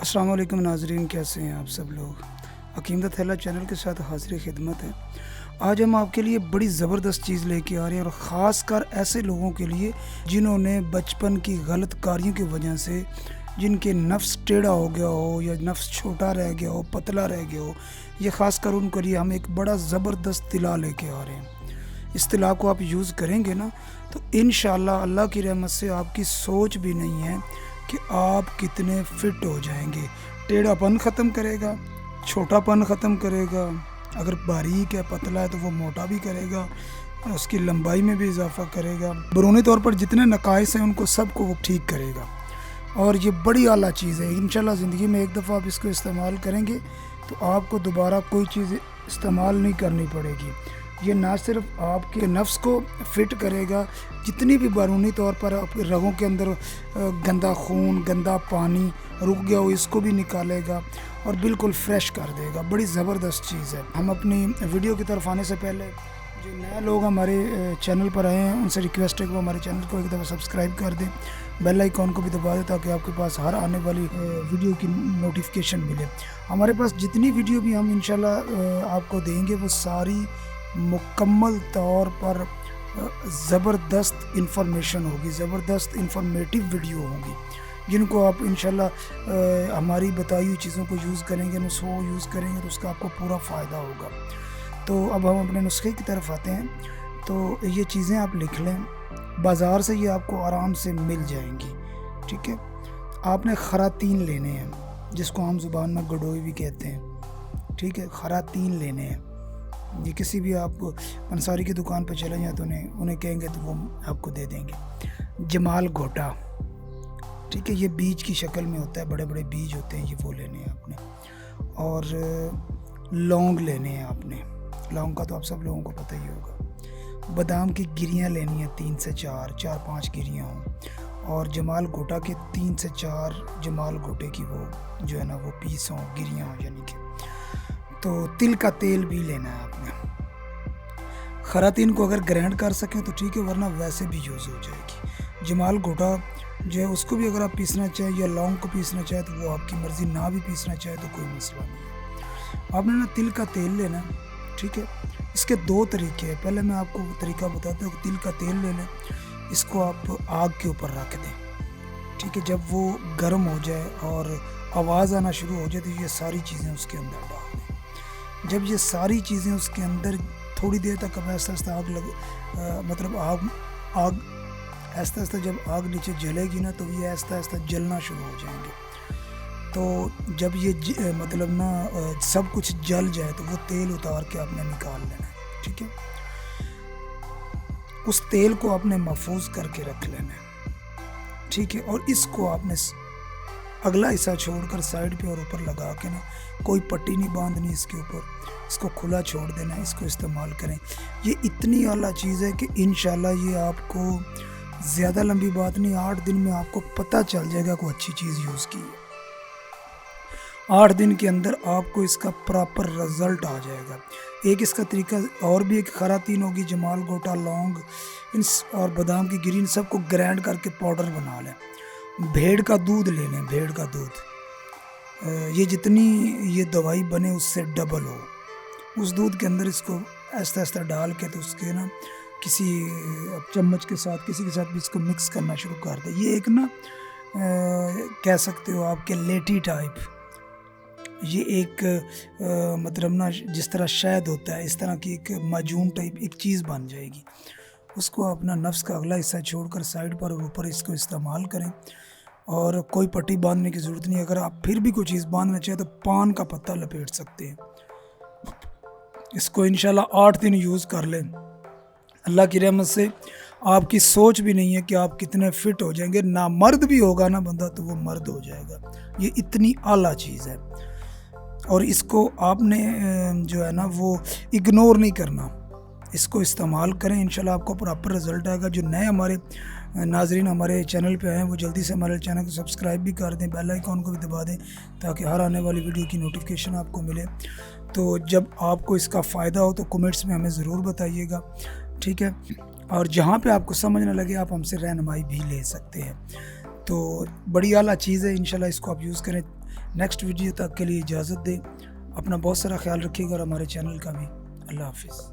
अस्सलाम वालेकुम नाज़रीन, कैसे हैं आप सब लोग। हकीम द थैला चैनल के साथ हाज़िर खिदमत है। आज हम आपके लिए बड़ी ज़बरदस्त चीज़ लेके आ रहे हैं और ख़ास कर ऐसे लोगों के लिए जिन्होंने बचपन की गलत कारियों की वजह से जिनके नफ्स टेढ़ा हो गया हो या नफ्स छोटा रह गया हो, पतला रह गया हो, ये ख़ास कर उनके लिए हम एक बड़ा ज़बरदस्त तिला लेके आ रहे हैं। इस तिला को आप यूज़ करेंगे ना तो इंशाअल्लाह अल्लाह की रहमत से आपकी सोच भी नहीं है कि आप कितने फिट हो जाएंगे। टेढ़ापन ख़त्म करेगा, छोटापन ख़त्म करेगा, अगर बारीक है पतला है तो वो मोटा भी करेगा, उसकी लंबाई में भी इजाफ़ा करेगा, बरूनी तौर पर जितने नकाइस हैं उनको सबको वो ठीक करेगा। और ये बड़ी आला चीज़ है। इंशाल्लाह ज़िंदगी में एक दफ़ा आप इसको इस्तेमाल करेंगे तो आपको दोबारा कोई चीज़ इस्तेमाल नहीं करनी पड़ेगी। ये ना सिर्फ आपके नफ्स को फिट करेगा, जितनी भी बैरूनी तौर पर आपके रगों के अंदर गंदा खून, गंदा पानी रुक गया हो, इसको भी निकालेगा और बिल्कुल फ्रेश कर देगा। बड़ी ज़बरदस्त चीज़ है। हम अपनी वीडियो की तरफ आने से पहले जो नए लोग हमारे चैनल पर आए हैं उनसे रिक्वेस्ट है कि वो हमारे चैनल को एक दफ़ा सब्सक्राइब कर दें, बेल आइकॉन को भी दबा दें ताकि आपके पास हर आने वाली वीडियो की नोटिफिकेशन मिले। हमारे पास जितनी वीडियो भी हम इंशाल्लाह आपको देंगे वो सारी मुकम्मल तौर पर ज़बरदस्त इंफॉर्मेशन होगी, ज़बरदस्त इंफॉर्मेटिव वीडियो होंगी जिनको आप इंशाल्लाह हमारी बताई हुई चीज़ों को यूज़ करेंगे, नुस्खों को यूज़ करेंगे तो उसका आपको पूरा फ़ायदा होगा। तो अब हम अपने नुस्खे की तरफ आते हैं। तो ये चीज़ें आप लिख लें, बाज़ार से ये आपको आराम से मिल जाएंगी। ठीक है, आपने खरातीन लेने हैं, जिसको हम ज़ुबान में गडोई भी कहते हैं। ठीक है, खरातीन लेने हैं। ये किसी भी आप पंसारी की दुकान पर चले जाए तो उन्हें कहेंगे तो वो आपको दे देंगे। जमाल घोटा, ठीक है, ये बीज की शक्ल में होता है, बड़े बड़े बीज होते हैं, ये वो लेने हैं आपने। और लौंग लेने हैं आपने, लौंग का तो आप सब लोगों को पता ही होगा। बादाम की गिरियाँ लेनी है 3 से 4-5 गिरियाँ हों। और जमाल घोटा के 3 से 4 जमाल घोटे की वो जो है ना वो पीस हों, गिरियाँ हों यानी कि। तो तिल का तेल भी लेना है आपने। खरातीन को अगर ग्राइंड कर सकें तो ठीक है, वरना वैसे भी यूज़ हो जाएगी। जमाल घोटा जो है उसको भी अगर आप पीसना चाहें या लौंग को पीसना चाहें तो वो आपकी मर्ज़ी, ना भी पीसना चाहे तो कोई मसला नहीं है। आपने ना तिल का तेल लेना है। ठीक है, इसके 2 तरीके हैं। पहले मैं आपको तरीका बताता हूँ। तिल का तेल ले लें, इसको आप आग के ऊपर रख दें। ठीक है, जब वो गर्म हो जाए और आवाज़ आना शुरू हो जाए तो ये सारी चीज़ें उसके अंदर डाल दें। जब ये सारी चीज़ें उसके अंदर थोड़ी देर तक अब आहिस्ता आहिस्ता आग आहिस्ता आहिस्ता जब आग नीचे जलेगी ना तो ये आहिस्ता आहिस्ता जलना शुरू हो जाएंगे। तो जब ये मतलब ना सब कुछ जल जाए तो वो तेल उतार के आपने निकाल लेना है। ठीक है, उस तेल को आपने महफूज करके रख लेना है। ठीक है, और इसको आपने अगला हिस्सा छोड़कर साइड पे और ऊपर लगा के ना, कोई पट्टी नहीं बांधनी इसके ऊपर, इसको खुला छोड़ देना है। इसको इस्तेमाल करें। ये इतनी आला चीज़ है कि इंशाल्लाह ये आपको ज़्यादा लंबी बात नहीं, 8 दिन में आपको पता चल जाएगा कोई अच्छी चीज़ यूज़ की है। 8 दिन के अंदर आपको इसका प्रॉपर रिज़ल्ट आ जाएगा। एक इसका तरीका और भी एक खरातीन होगी, जमाल घोटा, लौंग और बादाम की गिरी, इन सबको ग्राइंड करके पाउडर बना लें। भेड़ का दूध ले लें, भेड़ का दूध, ये जितनी ये दवाई बने उससे डबल हो। उस दूध के अंदर इसको आहिस्ता आहिस्ता डाल के तो उसके ना किसी चम्मच के साथ किसी के साथ भी इसको मिक्स करना शुरू कर दें। ये एक ना कह सकते हो आपके लेटी टाइप, ये एक मतलब ना जिस तरह शहद होता है इस तरह की एक माजून टाइप एक चीज़ बन जाएगी। उसको अपना नफ्स का अगला हिस्सा छोड़कर साइड पर और ऊपर इसको इस्तेमाल करें। और कोई पट्टी बांधने की ज़रूरत नहीं। अगर आप फिर भी कोई चीज़ बांधना चाहें तो पान का पत्ता लपेट सकते हैं। इसको इंशाल्लाह 8 दिन यूज़ कर लें। अल्लाह की रहमत से आपकी सोच भी नहीं है कि आप कितने फिट हो जाएंगे। ना मर्द भी होगा ना बंदा तो वो मर्द हो जाएगा। ये इतनी आला चीज़ है और इसको आपने जो है ना वो इग्नोर नहीं करना। इसको इस्तेमाल करें, इंशाल्लाह आपको प्रॉपर रिज़ल्ट आएगा। जो नए हमारे नाज़रीन हमारे चैनल पे आए हैं वो जल्दी से हमारे चैनल को सब्सक्राइब भी कर दें, बेल आइकॉन को भी दबा दें ताकि हर आने वाली वीडियो की नोटिफिकेशन आपको मिले। तो जब आपको इसका फ़ायदा हो तो कमेंट्स में हमें ज़रूर बताइएगा। ठीक है, और जहाँ पे आपको समझ न लगे आप हमसे रहनुमाई भी ले सकते हैं। तो बड़ी आला चीज़ है, इंशाल्लाह इसको आप यूज़ करें। نیکسٹ ویڈیو تک کے لیے اجازت دیں. اپنا بہت سارا خیال رکھیے گا اور ہمارے چینل کا بھی. اللہ حافظ.